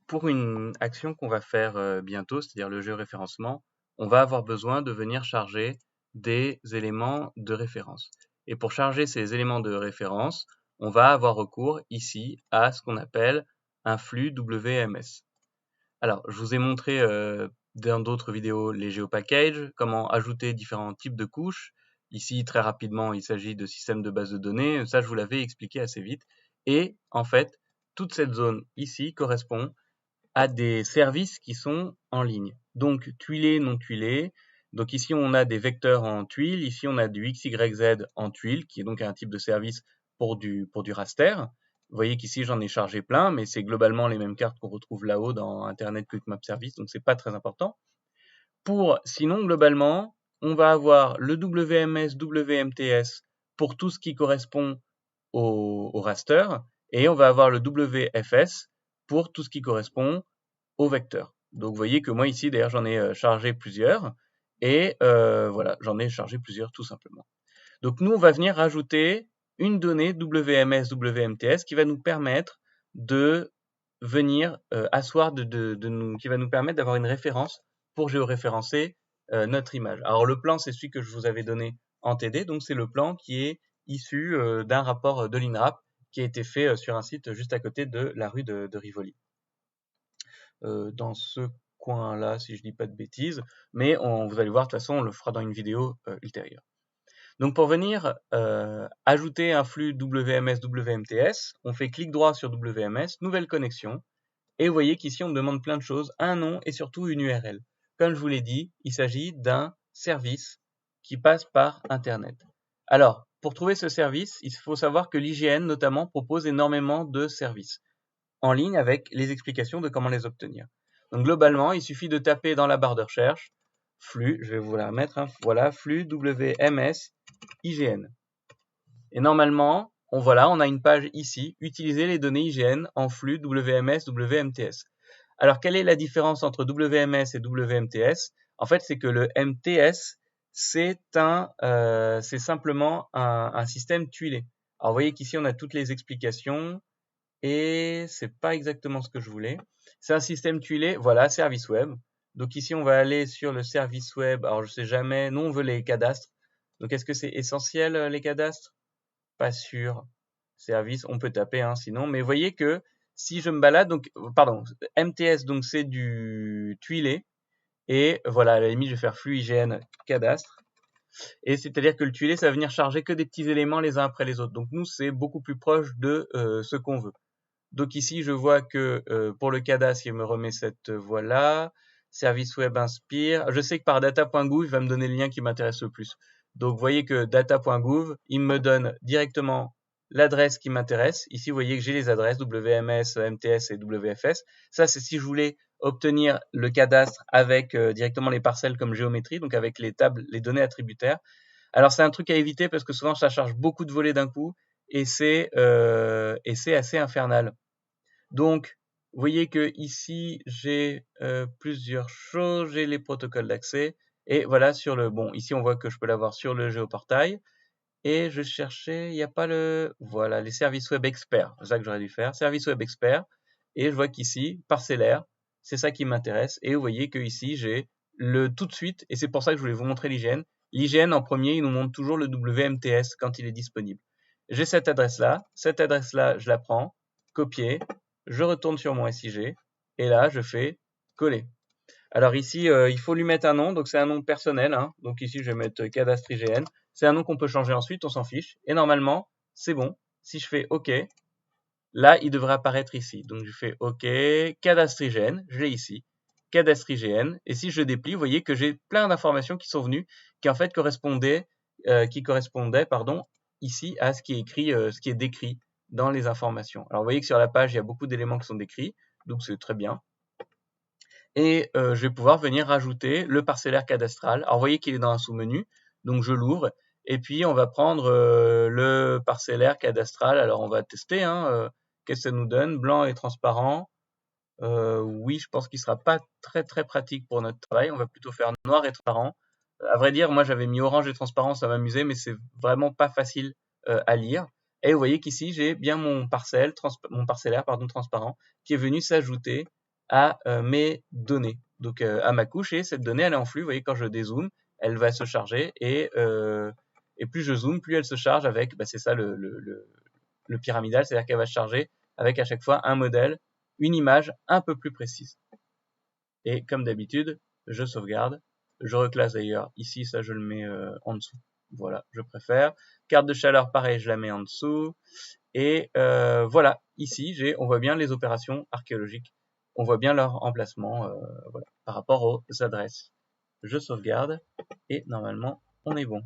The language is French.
Pour une action qu'on va faire bientôt, c'est-à-dire le géoréférencement, on va avoir besoin de venir charger des éléments de référence. Et pour charger ces éléments de référence, on va avoir recours ici à ce qu'on appelle un flux WMS. Alors, je vous ai montré dans d'autres vidéos les géopackages, comment ajouter différents types de couches. Ici, très rapidement, il s'agit de systèmes de base de données. Ça, je vous l'avais expliqué assez vite. Et en fait, toute cette zone ici correspond à des services qui sont en ligne. Donc, tuilé, non tuilé. Donc ici, on a des vecteurs en tuile. Ici, on a du XYZ en tuile, qui est donc un type de service pour du raster. Vous voyez qu'ici, j'en ai chargé plein, mais c'est globalement les mêmes cartes qu'on retrouve là-haut dans Internet Quick Map Service, donc c'est pas très important. Sinon, globalement, on va avoir le WMS, WMTS pour tout ce qui correspond au raster, et on va avoir le WFS pour tout ce qui correspond au vecteur. Donc vous voyez que moi ici, d'ailleurs, j'en ai chargé plusieurs, et voilà, j'en ai chargé plusieurs tout simplement. Donc nous, on va venir rajouter une donnée WMS, WMTS qui va nous permettre de venir asseoir, qui va nous permettre d'avoir une référence pour géoréférencer notre image. Alors le plan, c'est celui que je vous avais donné en TD, donc c'est le plan qui est issu d'un rapport de l'INRAP qui a été fait sur un site juste à côté de la rue de Rivoli. Dans ce coin-là, si je dis pas de bêtises, mais vous allez voir, de toute façon, on le fera dans une vidéo ultérieure. Donc pour venir ajouter un flux WMS, WMTS, on fait clic droit sur WMS, nouvelle connexion, et vous voyez qu'ici on me demande plein de choses, un nom et surtout une URL. Comme je vous l'ai dit, il s'agit d'un service qui passe par Internet. Alors, pour trouver ce service, il faut savoir que l'IGN notamment propose énormément de services en ligne avec les explications de comment les obtenir. Donc globalement, il suffit de taper dans la barre de recherche flux, je vais vous la remettre, hein, voilà, flux WMS IGN. Et normalement, on a une page ici, utiliser les données IGN en flux WMS, WMTS. Alors, quelle est la différence entre WMS et WMTS? En fait, c'est que le MTS, c'est simplement un système tuilé. Alors, vous voyez qu'ici, on a toutes les explications et c'est pas exactement ce que je voulais. C'est un système tuilé, voilà, service web. Donc ici, on va aller sur le service web. Alors, je sais jamais, nous, on veut les cadastres. Donc, est-ce que c'est essentiel, les cadastres? Pas sûr. Service, on peut taper, hein, sinon. Mais vous voyez que si je me balade, donc, pardon, MTS, donc c'est du tuilé. Et voilà, à la limite, je vais faire flux IGN cadastre. Et c'est-à-dire que le tuilé, ça va venir charger que des petits éléments les uns après les autres. Donc nous, c'est beaucoup plus proche de ce qu'on veut. Donc ici, je vois que pour le cadastre, il me remet cette voie-là. Service web inspire. Je sais que par data.gouv, il va me donner le lien qui m'intéresse le plus. Donc vous voyez que data.gouv, il me donne directement l'adresse qui m'intéresse. Ici, vous voyez que j'ai les adresses WMS, MTS et WFS. Ça, c'est si je voulais obtenir le cadastre avec directement les parcelles comme géométrie, donc avec les tables, les données attributaires. Alors c'est un truc à éviter parce que souvent ça charge beaucoup de volets d'un coup et c'est assez infernal. Donc, vous voyez que ici j'ai plusieurs choses, j'ai les protocoles d'accès et voilà ici on voit que je peux l'avoir sur le géoportail et je cherchais, il n'y a pas voilà, les services web experts, c'est ça que j'aurais dû faire, service web expert et je vois qu'ici parcellaire, c'est ça qui m'intéresse et vous voyez que ici j'ai le tout de suite et c'est pour ça que je voulais vous montrer l'IGN. L'IGN en premier, il nous montre toujours le WMTS quand il est disponible. J'ai cette adresse-là, je la prends, copier, je retourne sur mon SIG et là je fais coller. Alors ici il faut lui mettre un nom, donc c'est un nom personnel, hein. Donc ici je vais mettre cadastre IGN, c'est un nom qu'on peut changer ensuite, on s'en fiche, et normalement c'est bon. Si je fais OK, là il devrait apparaître ici, donc je fais OK, cadastre IGN, je l'ai ici, cadastre IGN, et si je déplie, vous voyez que j'ai plein d'informations qui sont venues, qui en fait correspondaient ici à ce qui est écrit, ce qui est décrit dans les informations. Alors vous voyez que sur la page, il y a beaucoup d'éléments qui sont décrits, donc c'est très bien. Et je vais pouvoir venir rajouter le parcellaire cadastral. Alors vous voyez qu'il est dans un sous-menu, donc je l'ouvre, et puis on va prendre le parcellaire cadastral. Alors on va tester, hein, qu'est-ce que ça nous donne, blanc et transparent. Oui, je pense qu'il sera pas très très pratique pour notre travail, on va plutôt faire noir et transparent. À vrai dire, moi j'avais mis orange et transparent, ça m'amusait, mais c'est vraiment pas facile à lire. Et vous voyez qu'ici j'ai bien mon parcellaire transparent qui est venu s'ajouter à mes données, donc à ma couche, et cette donnée elle est en flux. Vous voyez, quand je dézoome, elle va se charger, et plus je zoome, plus elle se charge avec, c'est ça le pyramidal, c'est-à-dire qu'elle va se charger avec à chaque fois un modèle, une image un peu plus précise. Et comme d'habitude, je sauvegarde, je reclasse d'ailleurs ici, ça je le mets en dessous. Voilà, je préfère. Carte de chaleur, pareil, je la mets en dessous. Et voilà, ici, on voit bien les opérations archéologiques. On voit bien leur emplacement voilà, par rapport aux adresses. Je sauvegarde et normalement, on est bon.